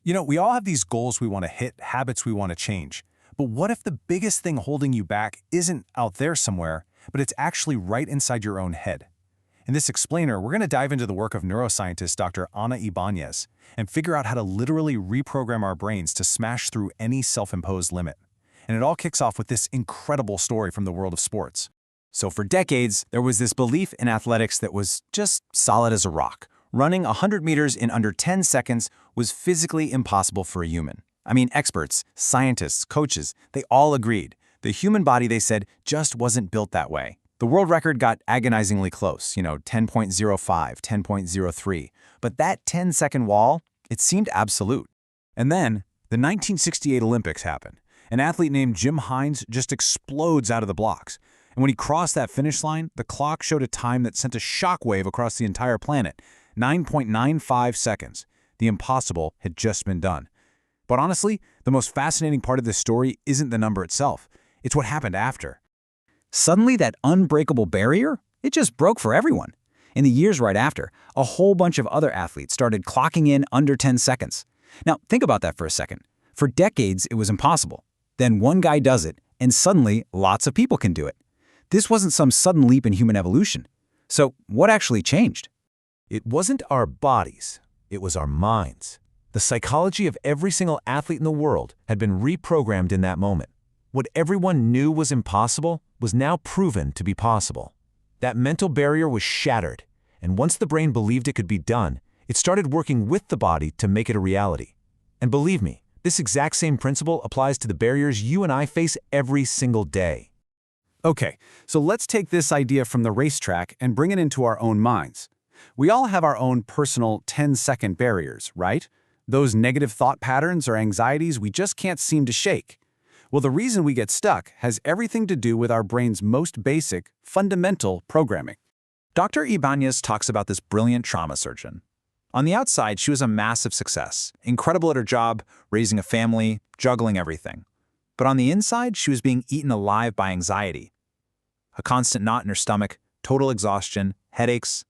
We all have these goals we want to hit, habits we want to change. But what if the biggest thing holding you back isn't out there somewhere, but it's actually right inside your own head? In this explainer, we're going to dive into the work of neuroscientist Dr. Ana Ibanz and figure out how to literally reprogram our brains to smash through any self-imposed limit. And it all kicks off with this incredible story from the world of sports. So for decades, there was this belief in athletics that was just solid as a rock. Running 100 meters in under 10 seconds was physically impossible for a human. I mean, experts, scientists, coaches, they all agreed. The human body, they said, just wasn't built that way. The world record got agonizingly close, 10.05, 10.03. But that 10-second wall, it seemed absolute. And then, the 1968 Olympics happened. An athlete named Jim Hines just explodes out of the blocks. And when he crossed that finish line, the clock showed a time that sent a shockwave across the entire planet. 9.95 seconds. The impossible had just been done. But honestly, the most fascinating part of this story isn't the number itself. It's what happened after. Suddenly, that unbreakable barrier, it just broke for everyone. In the years right after, a whole bunch of other athletes started clocking in under 10 seconds. Now, think about that for a second. For decades, it was impossible. Then one guy does it, and suddenly, lots of people can do it. This wasn't some sudden leap in human evolution. So, what actually changed? It wasn't our bodies, it was our minds. The psychology of every single athlete in the world had been reprogrammed in that moment. What everyone knew was impossible was now proven to be possible. That mental barrier was shattered, and once the brain believed it could be done, it started working with the body to make it a reality. And believe me, this exact same principle applies to the barriers you and I face every single day. Okay, so let's take this idea from the racetrack and bring it into our own minds. We all have our own personal 10-second barriers, right? Those negative thought patterns or anxieties we just can't seem to shake. Well, the reason we get stuck has everything to do with our brain's most basic, fundamental programming. Dr. Ibanz talks about this brilliant trauma surgeon. On the outside, she was a massive success, incredible at her job, raising a family, juggling everything. But on the inside, she was being eaten alive by anxiety. A constant knot in her stomach, total exhaustion, headaches.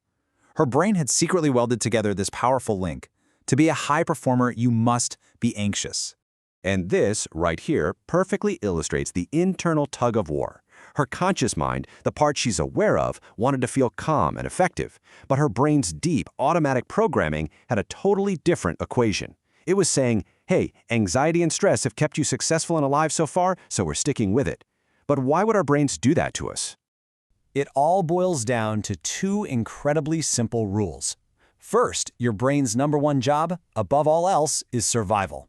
Her brain had secretly welded together this powerful link. To be a high performer, you must be anxious. And this, right here, perfectly illustrates the internal tug-of-war. Her conscious mind, the part she's aware of, wanted to feel calm and effective, but her brain's deep, automatic programming had a totally different equation. It was saying, hey, anxiety and stress have kept you successful and alive so far, so we're sticking with it. But why would our brains do that to us? It all boils down to two incredibly simple rules. First, your brain's #1 job, above all else, is survival.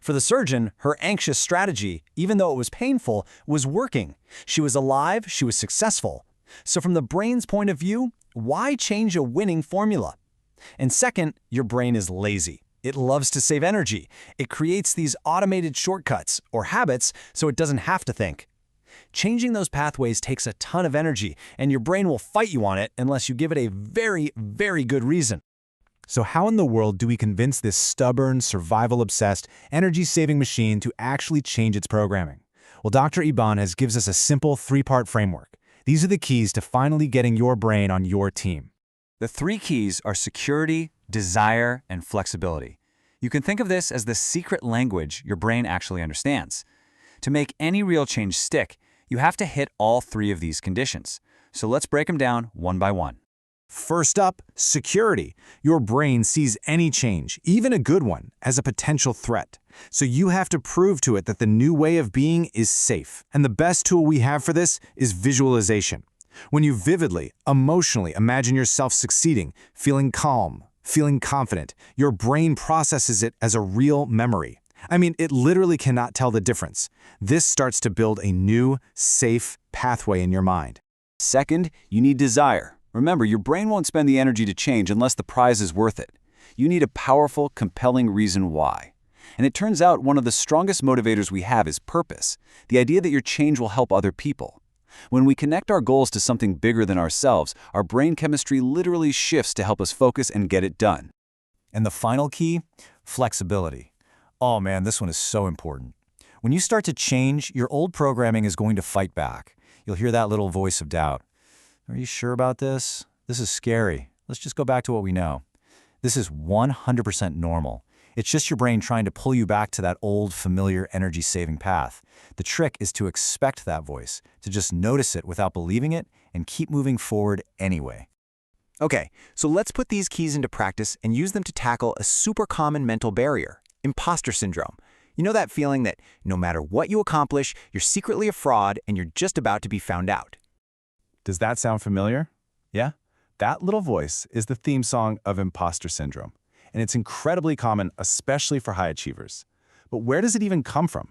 For the surgeon, her anxious strategy, even though it was painful, was working. She was alive, she was successful. So from the brain's point of view, why change a winning formula? And second, your brain is lazy. It loves to save energy. It creates these automated shortcuts, or habits, so it doesn't have to think. Changing those pathways takes a ton of energy, and your brain will fight you on it unless you give it a very, very good reason. So how in the world do we convince this stubborn, survival-obsessed, energy-saving machine to actually change its programming? Well, Dr. Ibanz gives us a simple 3-part framework. These are the keys to finally getting your brain on your team. The 3 keys are security, desire, and flexibility. You can think of this as the secret language your brain actually understands. To make any real change stick, you have to hit all 3 of these conditions. So let's break them down one by one. First up, security. Your brain sees any change, even a good one, as a potential threat. So you have to prove to it that the new way of being is safe. And the best tool we have for this is visualization. When you vividly, emotionally imagine yourself succeeding, feeling calm, feeling confident, your brain processes it as a real memory. I mean, it literally cannot tell the difference. This starts to build a new, safe pathway in your mind. Second, you need desire. Remember, your brain won't spend the energy to change unless the prize is worth it. You need a powerful, compelling reason why. And it turns out one of the strongest motivators we have is purpose, the idea that your change will help other people. When we connect our goals to something bigger than ourselves, our brain chemistry literally shifts to help us focus and get it done. And the final key? Flexibility. Oh man, this one is so important. When you start to change, your old programming is going to fight back. You'll hear that little voice of doubt. Are you sure about this? This is scary. Let's just go back to what we know. This is 100% normal. It's just your brain trying to pull you back to that old, familiar, energy-saving path. The trick is to expect that voice, to just notice it without believing it, and keep moving forward anyway. Okay, so let's put these keys into practice and use them to tackle a super common mental barrier, imposter syndrome. You know that feeling that no matter what you accomplish, you're secretly a fraud and you're just about to be found out. Does that sound familiar? Yeah? That little voice is the theme song of imposter syndrome, and it's incredibly common, especially for high achievers. But where does it even come from?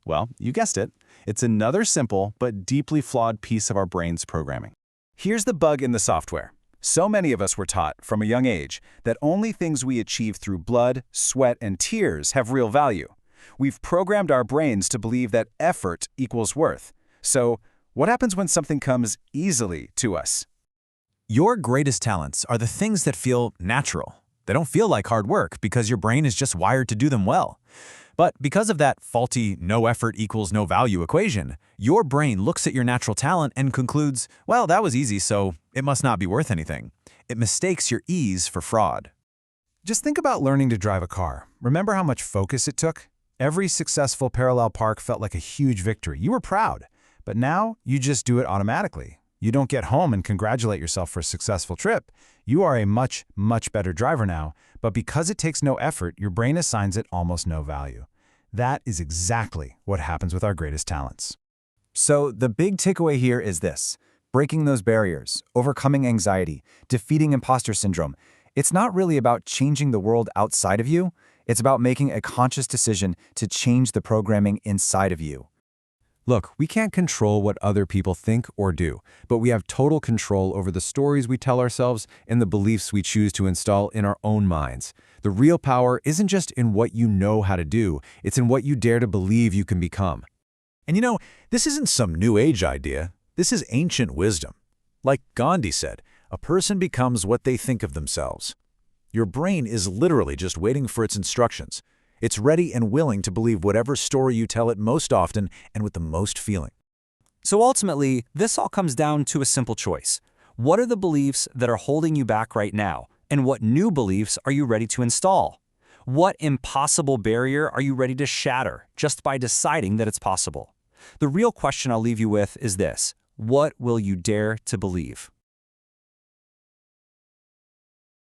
Well, you guessed it. It's another simple but deeply flawed piece of our brain's programming. Here's the bug in the software. So many of us were taught from a young age that only things we achieve through blood, sweat, and tears have real value. We've programmed our brains to believe that effort equals worth. So, what happens when something comes easily to us? Your greatest talents are the things that feel natural. They don't feel like hard work because your brain is just wired to do them well. But because of that faulty no effort equals no value equation, your brain looks at your natural talent and concludes, well, that was easy, so it must not be worth anything. It mistakes your ease for fraud. Just think about learning to drive a car. Remember how much focus it took? Every successful parallel park felt like a huge victory. You were proud. But now you just do it automatically. You don't get home and congratulate yourself for a successful trip. You are a much, much better driver now, but because it takes no effort, your brain assigns it almost no value. That is exactly what happens with our greatest talents. So the big takeaway here is this: breaking those barriers, overcoming anxiety, defeating imposter syndrome. It's not really about changing the world outside of you. It's about making a conscious decision to change the programming inside of you. Look, we can't control what other people think or do, but we have total control over the stories we tell ourselves and the beliefs we choose to install in our own minds. The real power isn't just in what you know how to do, it's in what you dare to believe you can become. And you know, this isn't some new age idea. This is ancient wisdom. Like Gandhi said, a person becomes what they think of themselves. Your brain is literally just waiting for its instructions. It's ready and willing to believe whatever story you tell it most often and with the most feeling. So ultimately, this all comes down to a simple choice. What are the beliefs that are holding you back right now? And what new beliefs are you ready to install? What impossible barrier are you ready to shatter just by deciding that it's possible? The real question I'll leave you with is this: what will you dare to believe?